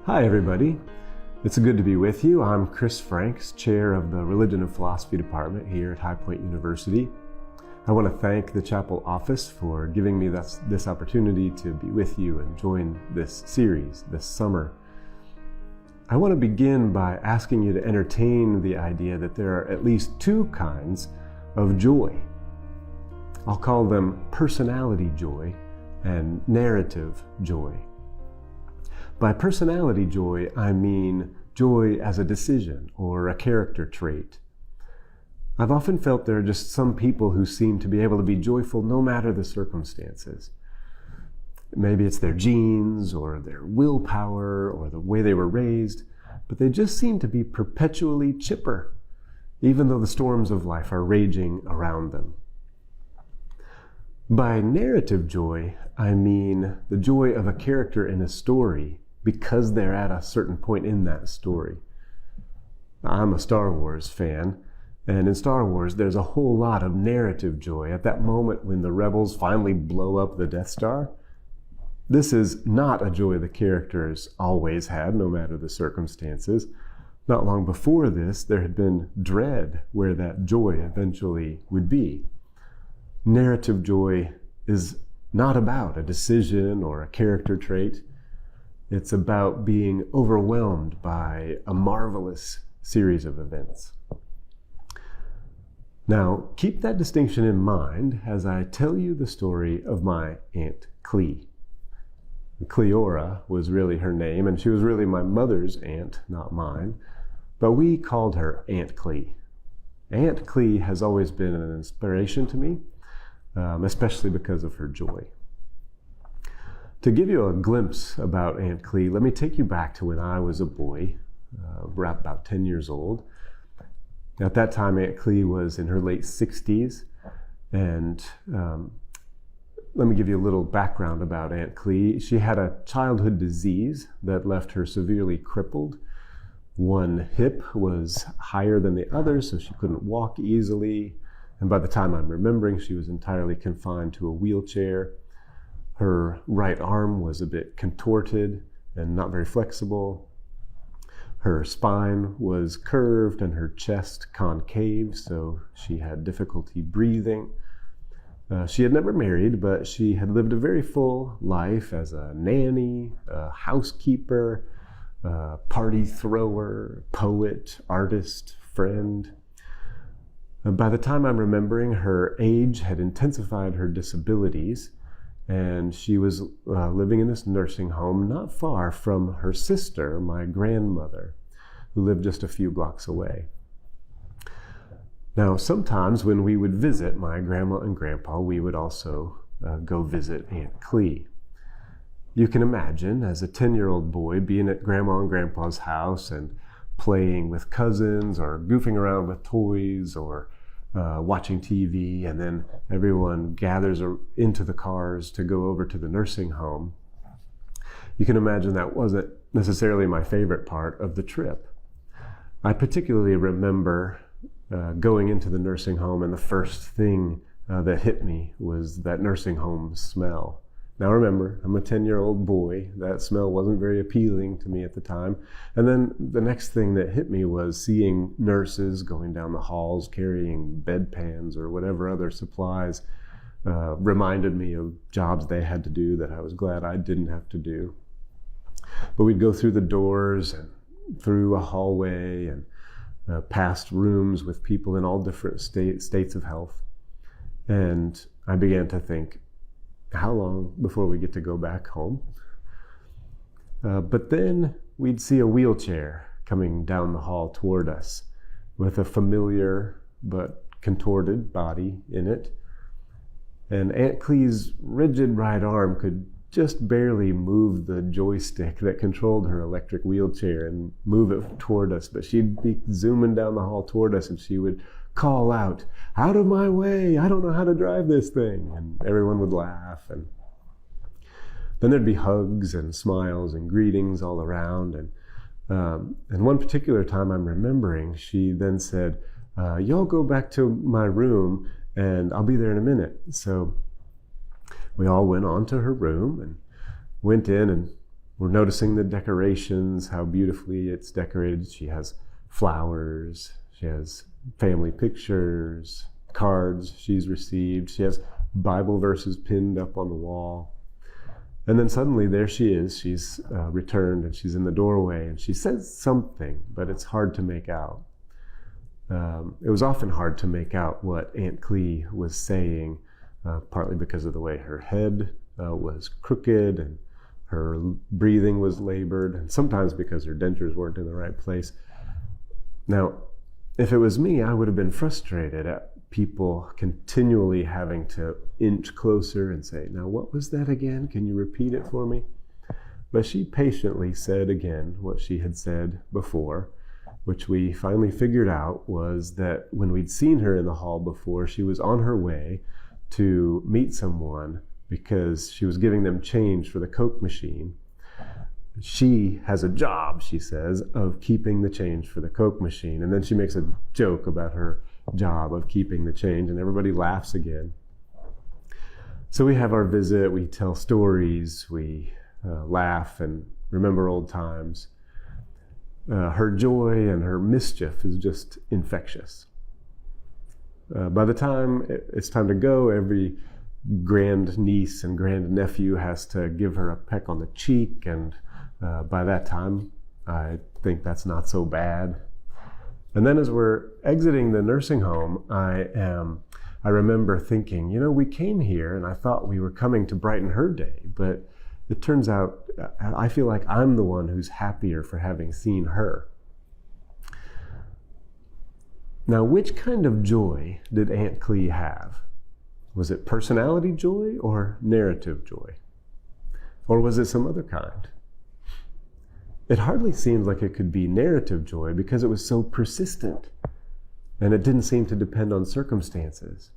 Hi everybody, it's good to be with you. I'm Chris Franks, Chair of the Religion and Philosophy Department here at High Point University. I want to thank the chapel office for giving me this opportunity to be with you and join this series this summer. I want to begin by asking you to entertain the idea that there are at least two kinds of joy. I'll call them personality joy and narrative joy. By personality joy, I mean joy as a decision or a character trait. I've often felt there are just some people who seem to be able to be joyful no matter the circumstances. Maybe it's their genes or their willpower or the way they were raised, but they just seem to be perpetually chipper, even though the storms of life are raging around them. By narrative joy, I mean the joy of a character in a story because they're at a certain point in that story. I'm a Star Wars fan, and in Star Wars there's a whole lot of narrative joy at that moment when the rebels finally blow up the Death Star. This is not a joy the characters always had, no matter the circumstances. Not long before this, there had been dread where that joy eventually would be. Narrative joy is not about a decision or a character trait. It's about being overwhelmed by a marvelous series of events. Now, keep that distinction in mind as I tell you the story of my Aunt Clea. Cleora was really her name, and she was really my mother's aunt, not mine, but we called her Aunt Clea. Aunt Clea has always been an inspiration to me, especially because of her joy. To give you a glimpse about Aunt Clea, let me take you back to when I was a boy, about 10 years old. At that time, Aunt Clea was in her late 60s, and let me give you a little background about Aunt Clea. She had a childhood disease that left her severely crippled. One hip was higher than the other, so she couldn't walk easily, and by the time I'm remembering, she was entirely confined to a wheelchair. Her right arm was a bit contorted and not very flexible. Her spine was curved and her chest concave, so she had difficulty breathing. She had never married, but she had lived a very full life as a nanny, a housekeeper, a party thrower, poet, artist, friend. By the time I'm remembering, her age had intensified her disabilities, and she was living in this nursing home not far from her sister, my grandmother, who lived just a few blocks away. Now, sometimes when we would visit my grandma and grandpa, we would also go visit Aunt Clea. You can imagine, as a 10-year-old boy, being at grandma and grandpa's house and playing with cousins or goofing around with toys or watching TV, and then everyone gathers into the cars to go over to the nursing home. You can imagine that wasn't necessarily my favorite part of the trip. I particularly remember going into the nursing home, and the first thing that hit me was that nursing home smell. Now remember, I'm a 10-year-old boy. That smell wasn't very appealing to me at the time. And then the next thing that hit me was seeing nurses going down the halls carrying bedpans or whatever other supplies. Reminded me of jobs they had to do that I was glad I didn't have to do. But we'd go through the doors and through a hallway and past rooms with people in all different states of health. And I began to think, how long before we get to go back home? But then we'd see a wheelchair coming down the hall toward us with a familiar but contorted body in it. And Aunt Clea's rigid right arm could just barely move the joystick that controlled her electric wheelchair and move it toward us. But she'd be zooming down the hall toward us, and she would call out, "Out of my way, I don't know how to drive this thing." And everyone would laugh. And then there'd be hugs and smiles and greetings all around. And one particular time I'm remembering, she then said, "Y'all go back to my room and I'll be there in a minute." So we all went on to her room and went in, and We're noticing the decorations, how beautifully it's decorated. She has flowers, she has family pictures, cards she's received, she has Bible verses pinned up on the wall. And then suddenly there she is, she's returned and she's in the doorway and she says something, but it's hard to make out. It was often hard to make out what Aunt Clee was saying, partly because of the way her head was crooked and her breathing was labored, and sometimes because her dentures weren't in the right place. Now, if it was me, I would have been frustrated at people continually having to inch closer and say, "Now, what was that again? Can you repeat it for me?" But she patiently said again what she had said before, which we finally figured out was that when we'd seen her in the hall before, she was on her way to meet someone because she was giving them change for the Coke machine. She has a job, she says, of keeping the change for the Coke machine. And then she makes a joke about her job of keeping the change, and everybody laughs again. So we have our visit, we tell stories, we laugh and remember old times. Her joy and her mischief is just infectious. By the time it's time to go, every grand niece and grand nephew has to give her a peck on the cheek, and by that time I think that's not so bad. And then as we're exiting the nursing home, I remember thinking, we came here and I thought we were coming to brighten her day, but it turns out I feel like I'm the one who's happier for having seen her. Now, which kind of joy did Aunt Clee have? Was it personality joy or narrative joy? Or was it some other kind? It hardly seems like it could be narrative joy because it was so persistent and it didn't seem to depend on circumstances.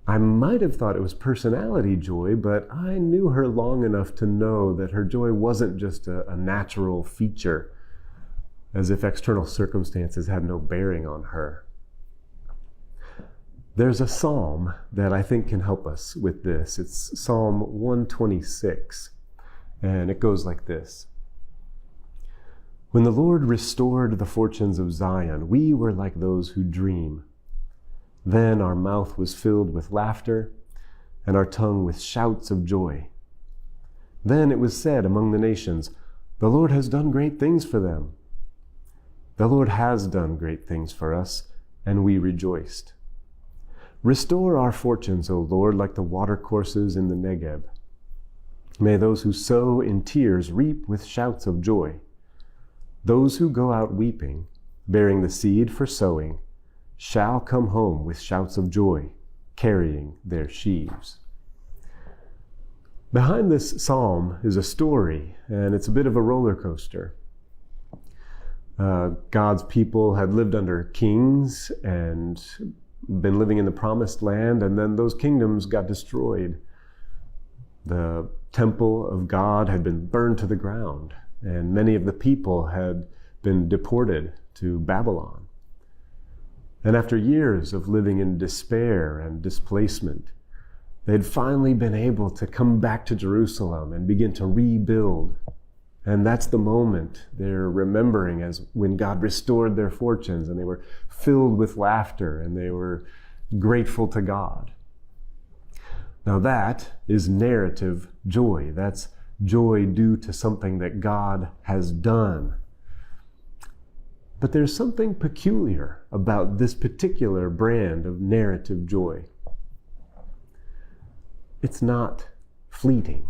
I might have thought it was personality joy, but I knew her long enough to know that her joy wasn't just a natural feature, as if external circumstances had no bearing on her. There's a psalm that I think can help us with this. It's Psalm 126, and it goes like this. When the Lord restored the fortunes of Zion, we were like those who dream. Then our mouth was filled with laughter, and our tongue with shouts of joy. Then it was said among the nations, the Lord has done great things for them. The Lord has done great things for us, and we rejoiced. Restore our fortunes, O Lord, like the watercourses in the Negeb. May those who sow in tears reap with shouts of joy. Those who go out weeping, bearing the seed for sowing, shall come home with shouts of joy, carrying their sheaves. Behind this psalm is a story, and it's a bit of a roller coaster. God's people had lived under kings and been living in the promised land, and then those kingdoms got destroyed. The temple of God had been burned to the ground, and many of the people had been deported to Babylon. And after years of living in despair and displacement, they'd finally been able to come back to Jerusalem and begin to rebuild. And that's the moment they're remembering as when God restored their fortunes and they were filled with laughter and they were grateful to God. Now that is narrative joy. That's joy due to something that God has done. But there's something peculiar about this particular brand of narrative joy. It's not fleeting.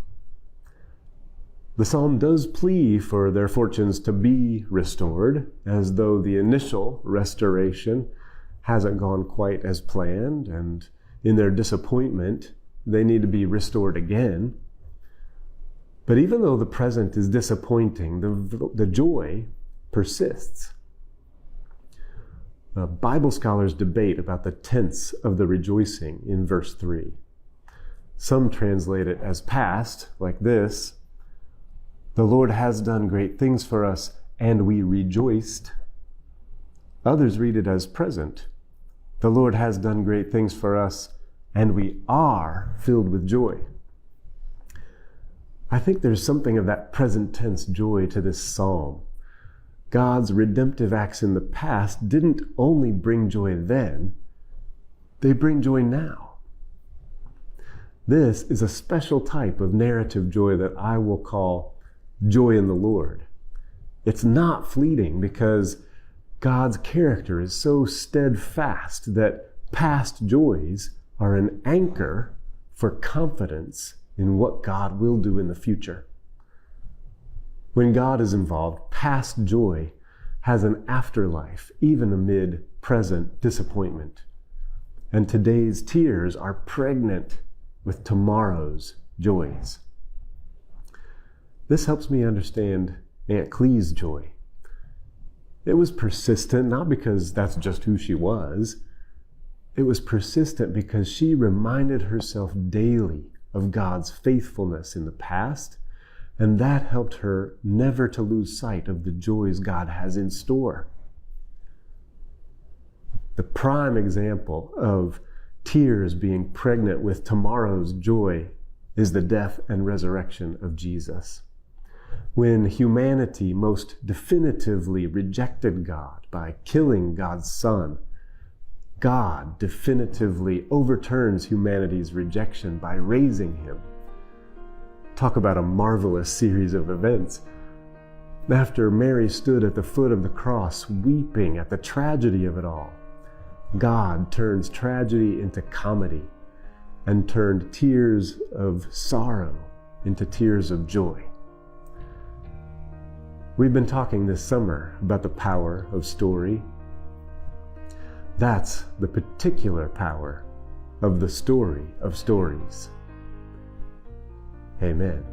The psalm does plea for their fortunes to be restored, as though the initial restoration hasn't gone quite as planned, and in their disappointment, they need to be restored again. But even though the present is disappointing, the joy persists. Bible scholars debate about the tense of the rejoicing in verse 3. Some translate it as past, like this: the Lord has done great things for us, and we rejoiced. Others read it as present. The Lord has done great things for us, and we are filled with joy. I think there's something of that present tense joy to this psalm. God's redemptive acts in the past didn't only bring joy then, they bring joy now. This is a special type of narrative joy that I will call joy in the Lord. It's not fleeting because God's character is so steadfast that past joys are an anchor for confidence in what God will do in the future. When God is involved, past joy has an afterlife, even amid present disappointment. And today's tears are pregnant with tomorrow's joys. This helps me understand Aunt Clee's joy. It was persistent, not because that's just who she was. It was persistent because she reminded herself daily of God's faithfulness in the past, and that helped her never to lose sight of the joys God has in store. The prime example of tears being pregnant with tomorrow's joy is the death and resurrection of Jesus. When humanity most definitively rejected God by killing God's Son, God definitively overturns humanity's rejection by raising him. Talk about a marvelous series of events. After Mary stood at the foot of the cross, weeping at the tragedy of it all, God turns tragedy into comedy and turned tears of sorrow into tears of joy. We've been talking this summer about the power of story. That's the particular power of the story of stories. Amen.